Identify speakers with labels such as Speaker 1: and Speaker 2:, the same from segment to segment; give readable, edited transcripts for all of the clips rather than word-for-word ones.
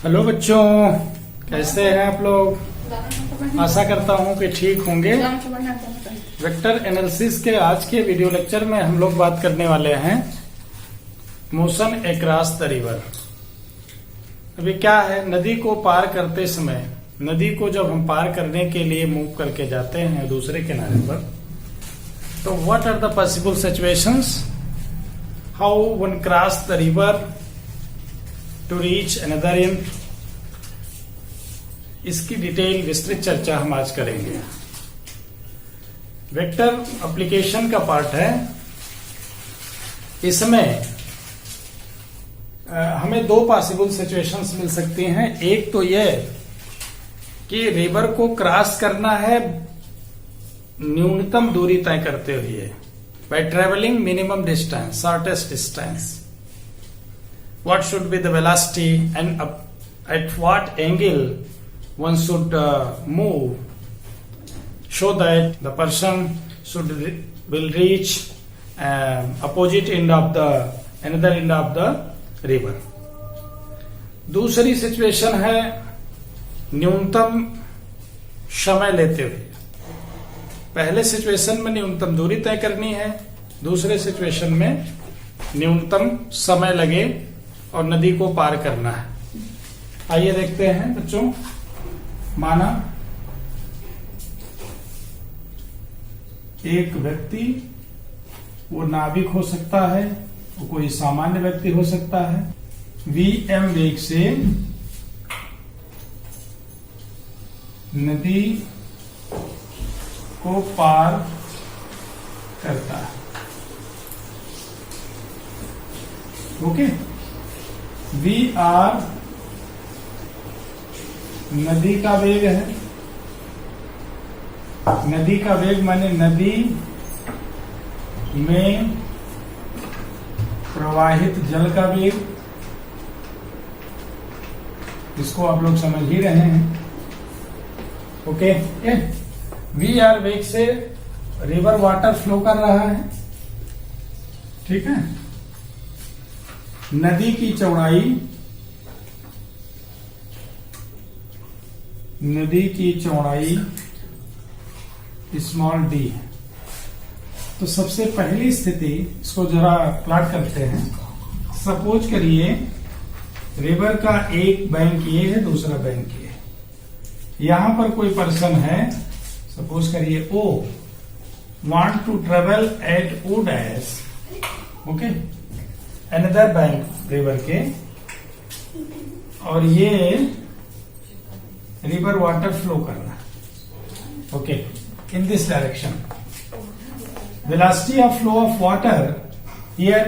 Speaker 1: Hello बच्चों, कैसे हैं आप लोग। आशा करता हूं कि ठीक होंगे। वेक्टर एनालिसिस के आज के वीडियो लेक्चर में हम लोग बात करने वाले हैं मोशन अक्रॉस द रिवर। अभी क्या है, नदी को पार करते समय, नदी को जब हम पार करने के लिए मूव करके जाते हैं दूसरे किनारे पर, तो what are the possible situations, how one cross the river to reach another end. इसकी डिटेल विस्तृत चर्चा हम आज करेंगे। वेक्टर एप्लीकेशन का पार्ट है। इसमें हमें दो पॉसिबल सिचुएशंस मिल सकती हैं। एक तो यह कि रिवर को क्रॉस करना है न्यूनतम दूरी तय करते हुए, by travelling minimum distance, shortest distance. What should be the velocity and at what angle one should move, so that the person will reach opposite end of the another end of the river. दूसरी situation है न्यूनतम समय लेते हुए। पहले situation में न्यूनतम दूरी तय करनी है, दूसरे सिचुएशन में न्यूनतम समय लगे और नदी को पार करना है। आइए देखते हैं बच्चों। माना एक व्यक्ति, वो नाविक हो सकता है, वो कोई सामान्य व्यक्ति हो सकता है, वीएम वेग से नदी को पार करता है। ओके, वी आर नदी का वेग है। नदी का वेग माने नदी में प्रवाहित जल का वेग। इसको आप लोग समझ ही रहे हैं। ओके, वी आर वेग से रिवर वाटर फ्लो कर रहा है। ठीक है। नदी की चौड़ाई स्मॉल डी है। तो सबसे पहली स्थिति, इसको जरा प्लॉट करते हैं। सपोज करिए रिवर का एक बैंक ये है, दूसरा बैंक ये है। यहां पर कोई पर्सन है, सपोज करिए O, want to travel at O dash, okay, another bank river के, और ये रिवर वाटर फ्लो कर रहा है। Okay, in this direction velocity of flow of water here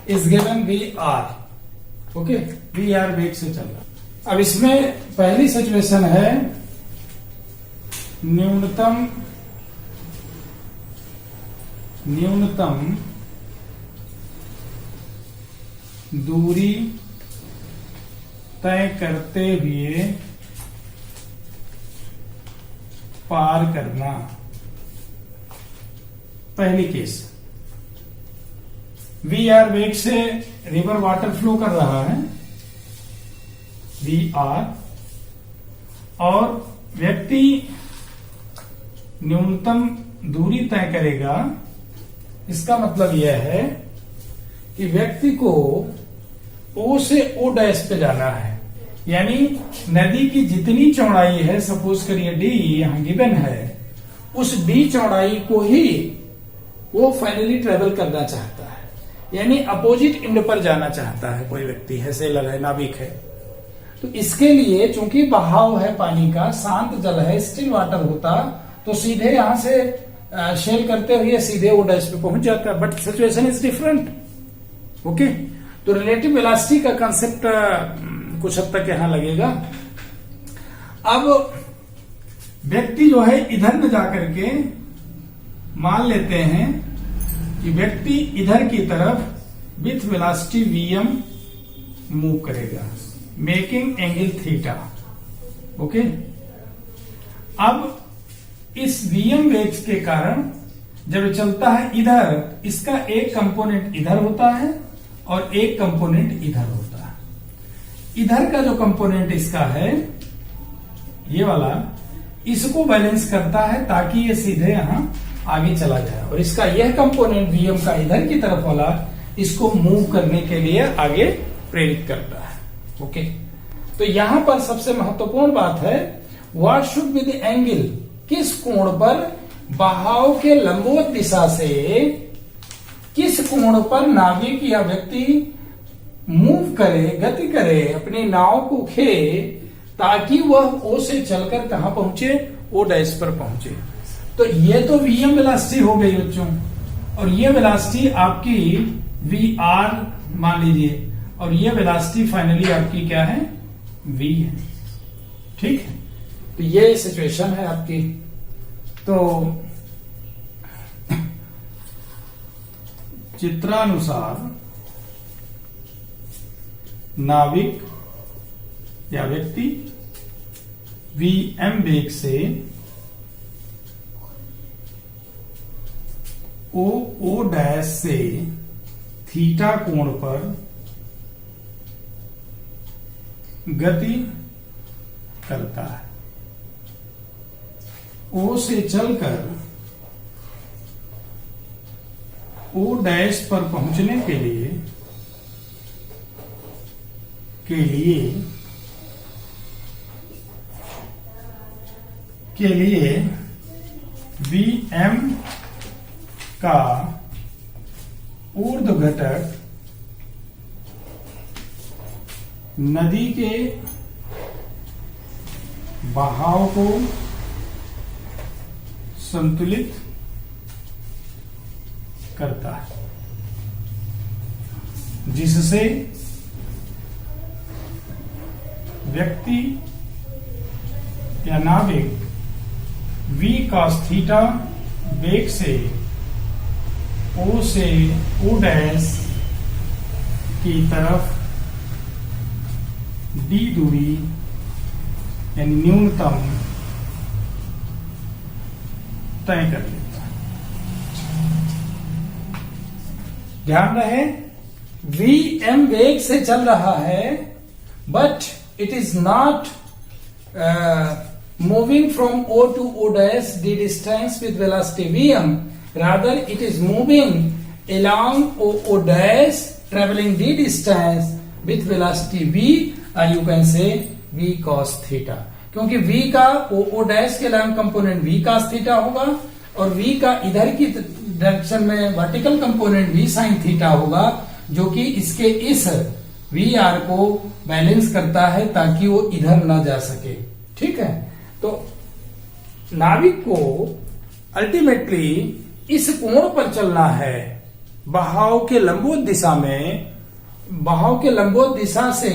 Speaker 1: is given V R. Okay, V R वेग से चल रहा। अब इसमें पहली सिचुएशन है न्यूनतम दूरी तय करते हुए पार करना। पहली केस, वी आर वेग से रिवर वाटर फ्लो कर रहा है, वी आर, और व्यक्ति न्यूनतम दूरी तय करेगा। इसका मतलब यह है कि व्यक्ति को ओ से ओ डैश पे जाना है। यानी नदी की जितनी चौड़ाई है, सपोज करिए डी यहां गिवन है, उस डी चौड़ाई को ही वो फाइनली ट्रेवल करना चाहता है। यानी अपोजिट एंड पर जाना चाहता है कोई व्यक्ति है, सेलर है, नाविक है। तो इसके लिए चूंकि बहाव है पानी का, शांत जल है, स्टिल वाटर होता, तो सीधे यहां से शेल करते हुए सीधे ओ डैश पे पहुंच जाता है। But situation is different. Okay, तो रिलेटिव वेलोसिटी का कंसेप्ट कुछ हद तक यहां लगेगा। अब व्यक्ति जो है इधर में जाकर के मान लेते हैं कि व्यक्ति इधर की तरफ विथ वेलोसिटी वीएम मूव करेगा, मेकिंग एंगल थीटा। ओके, अब इस वीएम वेग के कारण जब चलता है इधर, इसका एक कंपोनेंट इधर होता है और एक कंपोनेंट इधर होता है। इधर का जो कंपोनेंट इसका है ये वाला, इसको बैलेंस करता है ताकि ये सीधे यहां आगे चला जाए, और इसका यह कंपोनेंट Vm का इधर की तरफ वाला इसको मूव करने के लिए आगे प्रेरित करता है। ओके, तो यहां पर सबसे महत्वपूर्ण बात है what should be the angle, किस कोण पर बहाव के लंबवत दिशा से किस कोण पर नाविक या व्यक्ति मूव करे, गति करे, अपनी नाव को खे, ताकि वह ओ से चलकर कहां पहुंचे, ओ डैश पर पहुंचे। तो ये तो Vm वेलोसिटी हो गई बच्चों, और ये वेलोसिटी आपकी Vr मान लीजिए, और ये वेलोसिटी फाइनली आपकी क्या है, V है। ठीक है, तो ये सिचुएशन है आपकी। तो चित्रानुसार नाविक या व्यक्ति Vm वेग से ओ डैश से थीटा कोण पर गति करता है। ओ से चलकर ओ डैश पर पहुंचने के लिए Vm का ऊर्ध्व घटक नदी के बहाव को संतुलित करता है, जिससे व्यक्ति या नाविक V cos थीटा वेग से O डैश की तरफ d दूरी यानी न्यूनतम तय कर लेता है। ध्यान रहे, Vm वेग से चल रहा है, but it is not moving from O to O dash d distance with velocity Vm, rather it is moving along O dash traveling d distance with velocity V, you can say V cos theta, क्योंकि V का O dash के lamb component V cos theta होगा, और V का इधर की direction में vertical component V sin theta होगा, जो कि इसके इस VR को बैलेंस करता है ताकि वो इधर ना जा सके। ठीक है, तो नाविक को अल्टीमेटली इस कोण पर चलना है, बहाव के लंबवत दिशा में, बहाव के लंबवत दिशा से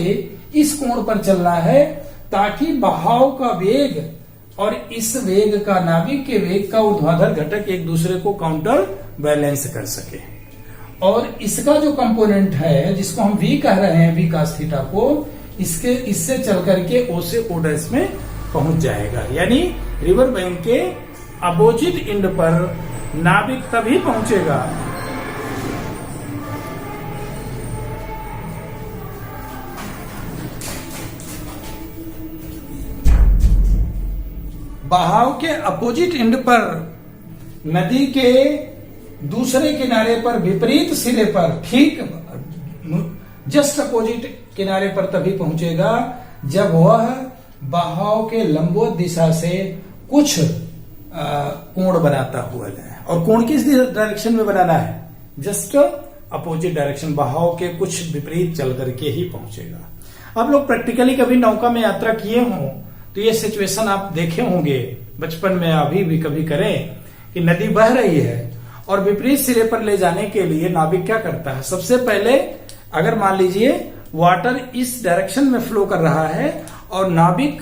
Speaker 1: इस कोण पर चलना है, ताकि बहाव का वेग और इस वेग का, नाविक के वेग का ऊर्ध्वाधर घटक एक दूसरे को काउंटर बैलेंस कर सके। और इसका जो कंपोनेंट है जिसको हम V कह रहे हैं, V cos थीटा को, इससे चल करके O से O डैश में पहुंच जाएगा। यानी रिवर बैंक के अपोजिट एंड पर नाविक तभी पहुंचेगा बहाव के अपोजिट एंड पर, नदी के दूसरे किनारे पर, विपरीत सिरे पर, ठीक जस्ट अपोजिट किनारे पर तभी पहुंचेगा जब वह बहाव के लंबवत दिशा से कुछ कोण बनाता हुआ जाए। और कोण किस डायरेक्शन में बनाना है, जस्ट अपोजिट डायरेक्शन, बहाव के कुछ विपरीत चल करके ही पहुंचेगा। आप लोग प्रैक्टिकली कभी नौका में यात्रा किए हों तो ये सिचुएशन आप देखे होंगे बचपन में, अभी भी कभी करें कि नदी बह रही है और विपरीत सिरे पर ले जाने के लिए नाविक क्या करता है, सबसे पहले अगर मान लीजिए वाटर इस डायरेक्शन में फ्लो कर रहा है और नाविक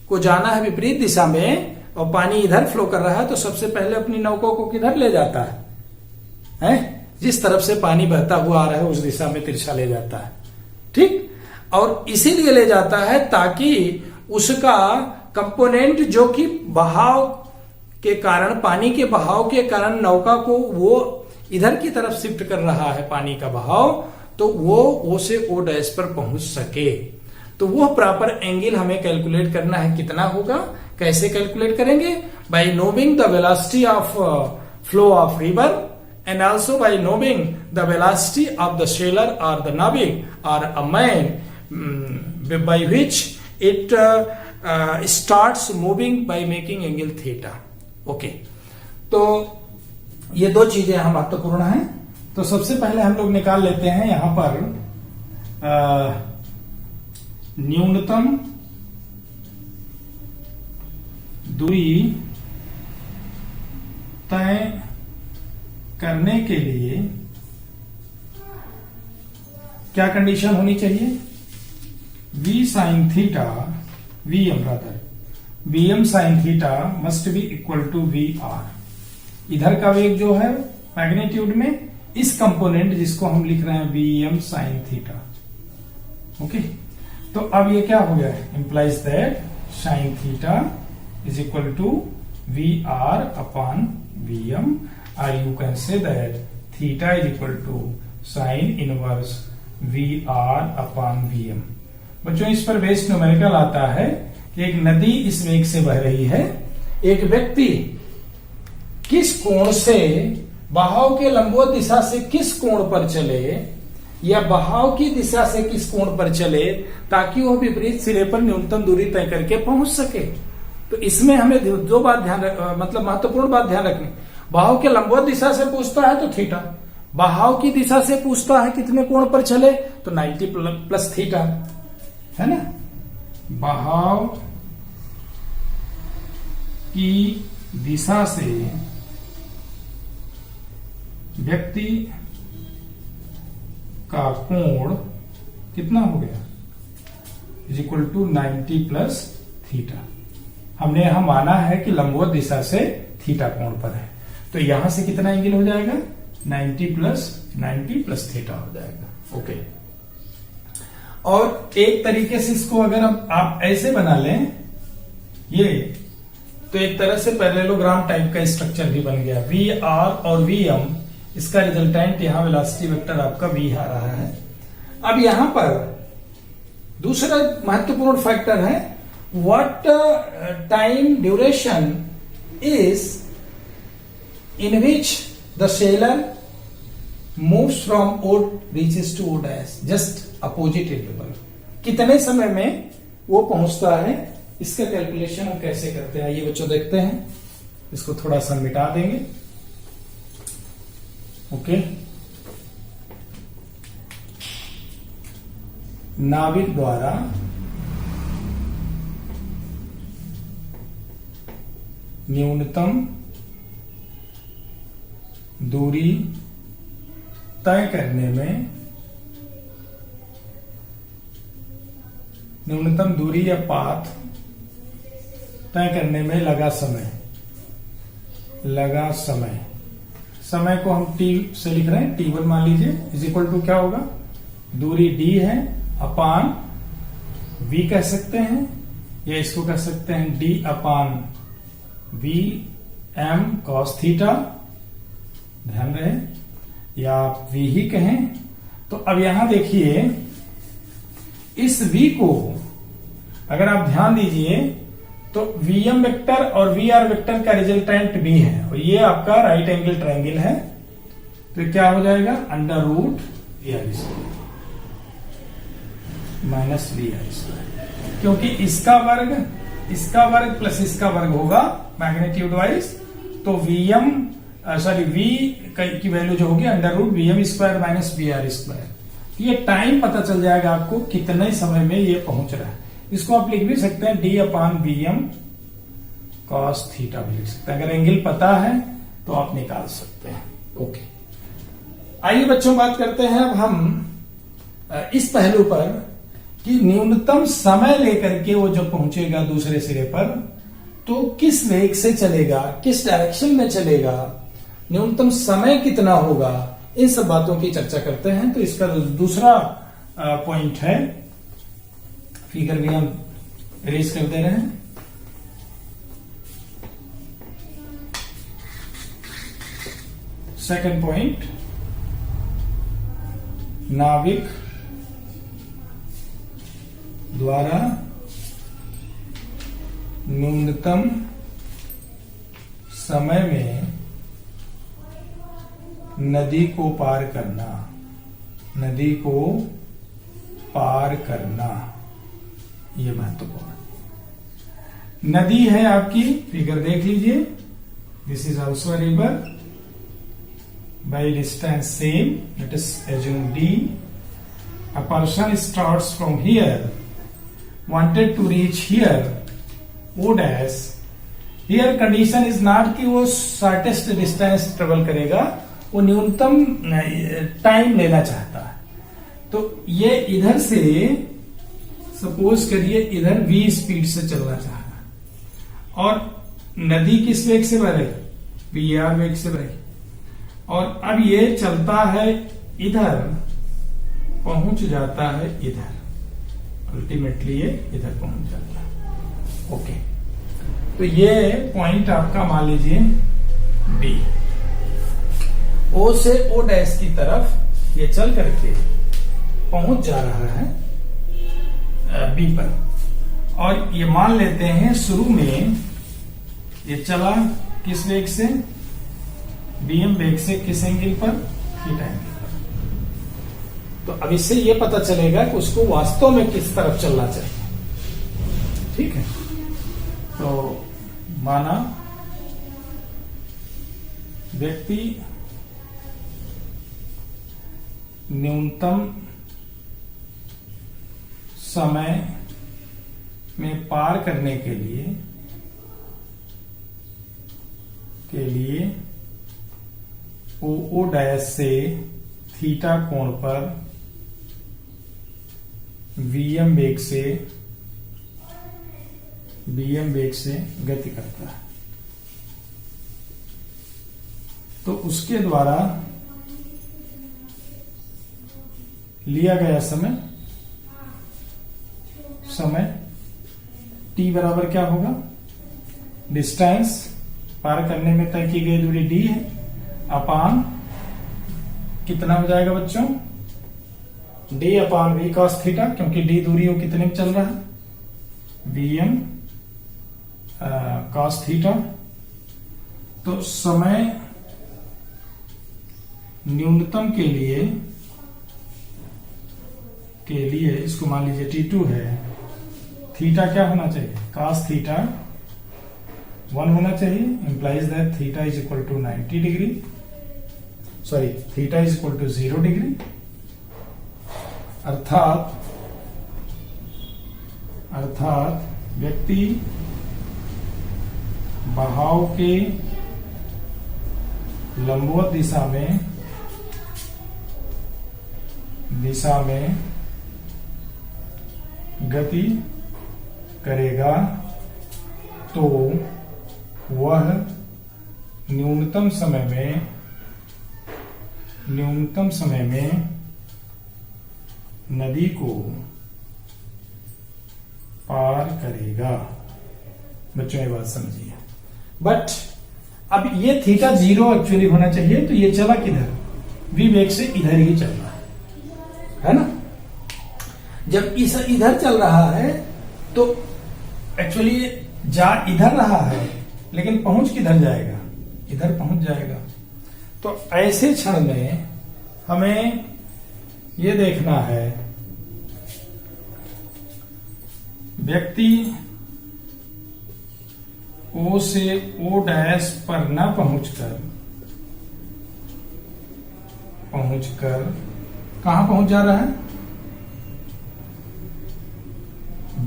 Speaker 1: को जाना है विपरीत दिशा में और पानी इधर फ्लो कर रहा है, तो सबसे पहले अपनी नौका को किधर ले जाता है? जिस तरफ से पानी बहता हुआ आ रहा है उस दिशा में तिरछा ले जाता है। ठीक, और इसीलिए ले जाता है ताकि उसका कंपोनेंट जो कि बहाव के कारण, पानी के बहाव के कारण नौका को वो इधर की तरफ शिफ्ट कर रहा है पानी का बहाव, तो वो ओ से ओ डैश पर पहुंच सके। तो वो प्रॉपर एंगल हमें कैलकुलेट करना है, कितना होगा, कैसे कैलकुलेट करेंगे, bye knowing the velocity of flow of river and also bye knowing the velocity of the seller और द नाविक और a man by which it starts moving by making angle theta. Okay, तो ये दो चीजें यहां महत्वपूर्ण हैं। तो सबसे पहले हम लोग निकाल लेते हैं यहां पर न्यूनतम दूरी तय करने के लिए क्या कंडीशन होनी चाहिए, v sine theta, vm brother, vm sine theta must be equal to vr। इधर का वेग जो है मैग्नीट्यूड में, इस कंपोनेंट जिसको हम लिख रहे हैं vm साइन थीटा। ओके, तो अब ये क्या हो गया, implies that sine theta is equal to vr upon vm, और you can say that theta is equal to sine inverse vr upon vm। बच्चों, इस पर बेस्ड न्यूमेरिकल आता है कि एक नदी इस वेग से बह रही है, एक व्यक्ति किस कोण से, बहाव के लंबवत दिशा से किस कोण पर चले या बहाव की दिशा से किस कोण पर चले ताकि वह विपरीत सिरे पर न्यूनतम दूरी तय करके पहुंच सके। तो इसमें हमें दो बात ध्यान मतलब महत्वपूर्ण बात ध्यान रखनी, बहाव के लंबवत दिशा से पूछता है तो थीटा, बहाव की दिशा से पूछता है कितने कोण पर चले तो 90 प्लस थीटा, है ना। बहाव की दिशा से व्यक्ति का कोण कितना हो गया, is equal to 90 plus theta. हमने यहां माना है कि लंबवत दिशा से थीटा कोण पर है, तो यहां से कितना एंगल हो जाएगा, 90 प्लस थीटा हो जाएगा। ओके, और एक तरीके से इसको अगर आप ऐसे बना लें ये, तो एक तरह से पैरेललोग्राम टाइप का स्ट्रक्चर भी बन गया, वी आर और वी एम, इसका रिजल्टेंट यहां वेलोसिटी वेक्टर आपका वी आ रहा है। अब यहां पर दूसरा महत्वपूर्ण फैक्टर है, what time duration is in which the sailor moves from O reaches to O dash, just opposite interval, कितने समय में वो पहुंचता है, इसका कैलकुलेशन हम कैसे करते हैं, ये बच्चों देखते हैं। इसको थोड़ा सा मिटा देंगे। ओके, नाविक द्वारा न्यूनतम दूरी तय करने में, न्यूनतम दूरी या पाथ तय करने में लगा समय, समय को हम t से लिख रहे हैं, t1 मान लीजिए, इज इक्वल टू क्या होगा, दूरी d है अपान v कह सकते हैं, या इसको कह सकते हैं d अपान v m cos थीटा, ध्यान रहे, या आप v ही कहें। तो अब यहां देखिए, इस v को अगर आप ध्यान दीजिए तो vm वेक्टर और vr वेक्टर का रिजल्टेंट भी है, और ये आपका राइट एंगल ट्रायंगल है, तो क्या हो जाएगा, under root vr² minus vr², क्योंकि इसका वर्ग प्लस इसका वर्ग होगा मैग्नीट्यूड वाइज, तो vm v की वैल्यू जो होगी under root vm² minus vr²। ये टाइम पता चल जाएगा आपको कितने समय में ये पहुंच रहा है। इसको आप लिख भी सकते हैं d अपान vm cos थीटा भी लिख सकते हैं, अगर एंगल पता है तो आप निकाल सकते हैं। ओके, आइए बच्चों बात करते हैं अब हम इस पहलू पर कि न्यूनतम समय लेकर के वो जब पहुंचेगा दूसरे सिरे पर तो किस वेग से चलेगा, किस डायरेक्शन में चलेगा, न्यूनतम समय कितना होगा, इन सब बातों की चर्चा करते हैं। तो इसका दूसरा पॉइंट है, फिगर भी हम इरेज कर दे रहे हैं, सेकंड पॉइंट, नाविक द्वारा न्यूनतम समय में नदी को पार करना, नदी को पार करना, ये महत्वपूर्ण। नदी है आपकी, फिगर देख लीजिए, this is also a river by distance same, let us assume D. A person starts from here, wanted to reach here, O dash. Here condition is not कि वो शॉर्टेस्ट डिस्टेंस ट्रेवल करेगा, वो न्यूनतम time लेना चाहता है। तो ये इधर से सपोज करिए इधर v स्पीड से चलना चाह रहा है और नदी किस वेग से बह रही, v वेग से बह रही, और अब ये चलता है इधर, पहुंच जाता है इधर, अल्टीमेटली ये इधर पहुंच जाता है। ओके, तो ये पॉइंट आपका मान लीजिए डी। ओ से ओ डैश की तरफ ये चल करके पहुंच जा रहा है बी पर, और ये मान लेते हैं शुरू में ये चला किस वेग से, बीएम वेग से, किस एंगल पर, थीटा एंगल पर। तो अब इससे ये पता चलेगा कि उसको वास्तव में किस तरफ चलना चाहिए। ठीक है, तो माना व्यक्ति न्यूनतम समय में पार करने के लिए ओ डैश से थीटा कोण पर बीएम वेग से गति करता है। तो उसके द्वारा लिया गया समय t बराबर क्या होगा, डिस्टेंस पार करने में तय की गई दूरी d है, अपान कितना हो जाएगा बच्चों, d अपान v cos थीटा, क्योंकि d दूरी वो कितने में चल रहा है, vm cos थीटा। तो समय न्यूनतम के लिए इसको मान लीजिए t2 है, थीटा क्या होना चाहिए, cos थीटा 1 होना चाहिए, implies that theta is equal to 90 degree, sorry theta is equal to 0 degree. अर्थात व्यक्ति बहाव के लंबवत दिशा में गति करेगा तो वह न्यूनतम समय में नदी को पार करेगा। बच्चों ये बात समझिए। बट अब ये थीटा 0 एक्चुअली होना चाहिए, तो ये चला किधर, v वेग से इधर ही चल रहा है ना। जब इधर चल रहा है तो एक्चुअली जा इधर रहा है, लेकिन पहुंच किधर जाएगा, इधर पहुंच जाएगा। तो ऐसे क्षण में हमें ये देखना है व्यक्ति O से O डैश पर न पहुंचकर कहां पहुंच जा रहा है,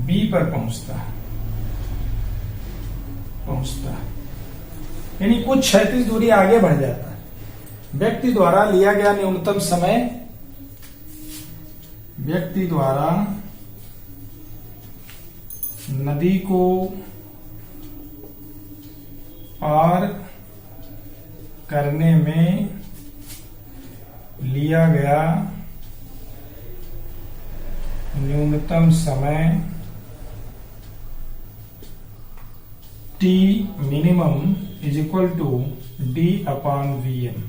Speaker 1: B पर पहुंचता है, यानी कुछ क्षैतिज दूरी आगे बढ़ जाता है। व्यक्ति द्वारा लिया गया न्यूनतम समय, व्यक्ति द्वारा नदी को पार करने में लिया गया न्यूनतम समय t minimum is equal to d upon vm,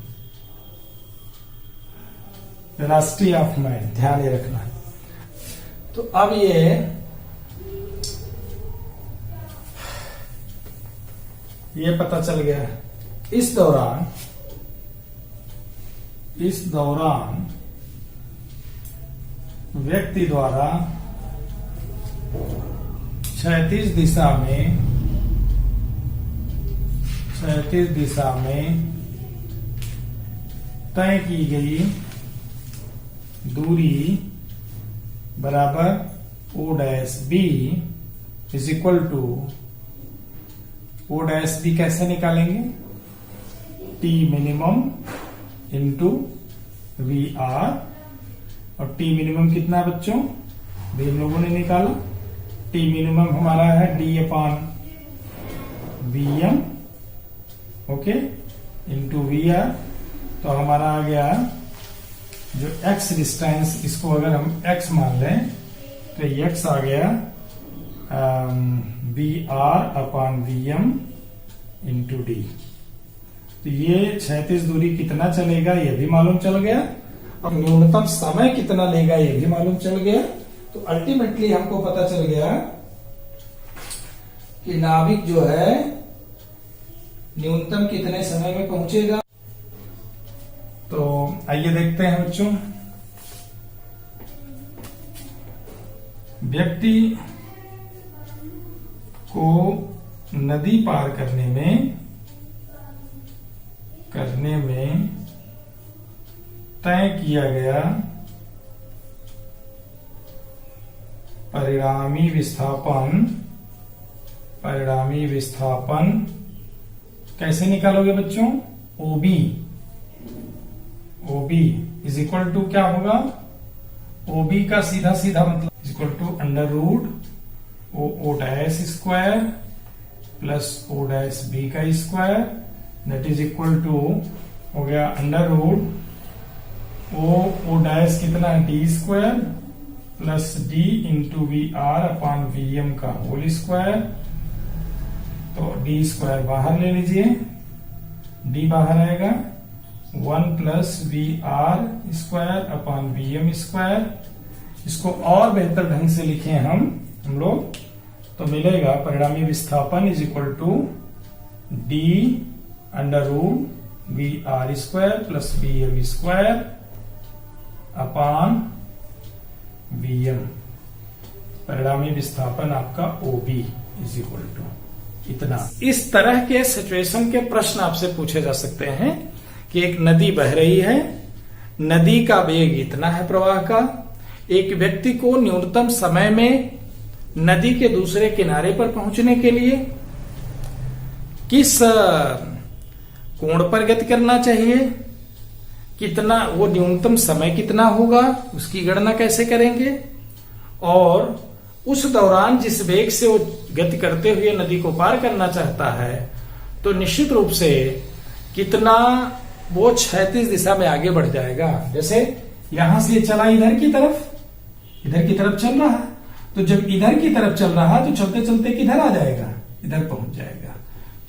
Speaker 1: velocity of mind, ध्यान ये रखना। तो अब ये ये पता चल गया। इस दौरान व्यक्ति द्वारा क्षैतिज दिशा में तय की गई दूरी बराबर O dash B is equal to O dash B कैसे निकालेंगे? T minimum into V R, और T मिनिमम कितना है बच्चों? भी हम लोगों ने निकाला। T मिनिमम हमारा है D upon V M, okay, into V R. तो हमारा आ गया जो x डिस्टेंस, इसको अगर हम x मान लें तो x आ गया V R upon V M into D. तो ये क्षैतिज दूरी कितना चलेगा ये भी मालूम चल गया, और न्यूनतम समय कितना लेगा ये भी मालूम चल गया। तो अल्टीमेटली हमको पता चल गया कि नाभिक जो है न्यूनतम कितने समय में पहुंचेगा। तो आइए देखते हैं बच्चों, व्यक्ति को नदी पार करने में तय किया गया परिणामी विस्थापन कैसे निकालोगे बच्चों? OB इज इक्वल टू क्या होगा? OB का सीधा मतलब equal to under root O dash square plus O dash B का square, that is equal to हो गया अंडर रूट O डैश कितना है? D square plus D into V R upon V M का whole square. तो D square बाहर ले लीजिए, D बाहर आएगा, 1 plus V R square upon V M square. इसको और बेहतर ढंग से लिखे हम लोग तो मिलेगा परिणामी विस्थापन is equal to D under root V R square plus V M square upon V M. परिणामी विस्थापन आपका OB इज इक्वल टू इतना। इस तरह के सिचुएशन के प्रश्न आपसे पूछे जा सकते हैं कि एक नदी बह रही है, नदी का वेग इतना है प्रवाह का, एक व्यक्ति को न्यूनतम समय में नदी के दूसरे किनारे पर पहुंचने के लिए किस कोण पर गति करना चाहिए, कितना वो न्यूनतम समय कितना होगा, उसकी गणना कैसे करेंगे, और उस दौरान जिस वेग से वो गति करते हुए नदी को पार करना चाहता है तो निश्चित रूप से कितना वो क्षैतिज दिशा में आगे बढ़ जाएगा। जैसे यहां से चला इधर की तरफ चल रहा है, तो जब इधर की तरफ चल रहा है तो चलते चलते किधर आ जाएगा? इधर पहुंच जाएगा।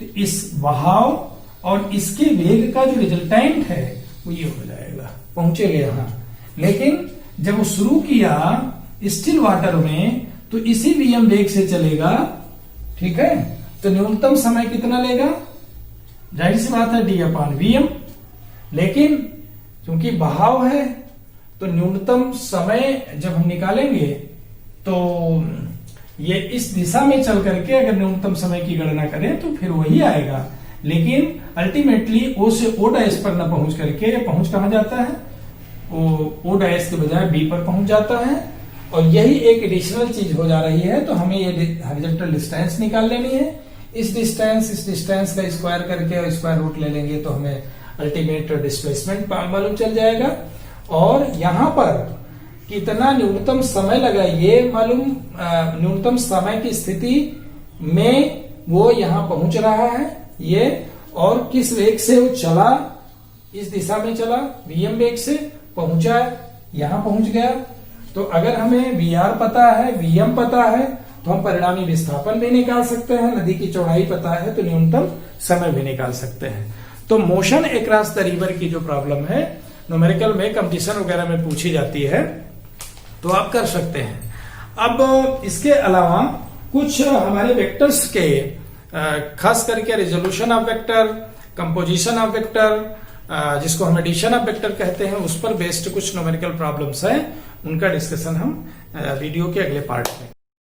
Speaker 1: तो इस बहाव और इसके वेग का जो रिजल्टेंट है वो ये हो जाएगा, पहुंचेगा यहां। लेकिन जब वो शुरू किया स्टिल वाटर में तो इसी वीएम वेग से चलेगा, ठीक है, तो न्यूनतम समय कितना लेगा? जाहिर सी बात है डी अपॉन वीएम। लेकिन क्योंकि बहाव है तो न्यूनतम समय जब हम निकालेंगे तो ये इस दिशा में चल करके अगर न्यूनतम समय की गणना करें तो फिर वही आएगा। लेकिन अल्टीमेटली ओ से ओ डैश पर न पहुंच करके पहुंच कहां जाता है? ओ डैश के बजाय बी पर पहुंच जाता है, और यही एक एडिशनल चीज हो जा रही है। तो हमें ये हॉरिजॉन्टल डिस्टेंस निकाल लेनी है। इस डिस्टेंस का स्क्वायर करके और स्क्वायर रूट ले लेंगे तो हमें अल्टीमेट डिस्प्लेसमेंट मालूम चल जाएगा, और यहां पर कितना न्यूनतम समय लगा ये मालूम, न्यूनतम समय की स्थिति में वो यहां पहुंच रहा है ये, और किस वेग से वो चला, इस दिशा में चला, वीएम वेग से पहुंचा, यहां पहुंच गया। तो अगर हमें वीआर पता है, वीएम पता है, तो हम परिणामी विस्थापन भी निकाल सकते हैं, नदी की चौड़ाई पता है तो न्यूनतम समय भी निकाल सकते हैं। तो मोशन अक्रॉस द रिवर की जो प्रॉब्लम है न्यूमेरिकल में कंपटीशन वगैरह में पूछी जाती है तो आप कर सकते हैं। अब इसके अलावा कुछ हमारे वेक्टर्स के खास करके resolution of vector, composition of vector, जिसको हम एडिशन ऑफ वेक्टर कहते हैं, उस पर बेस्ड कुछ न्यूमेरिकल प्रॉब्लम्स है, उनका डिस्कशन हम वीडियो के अगले पार्ट में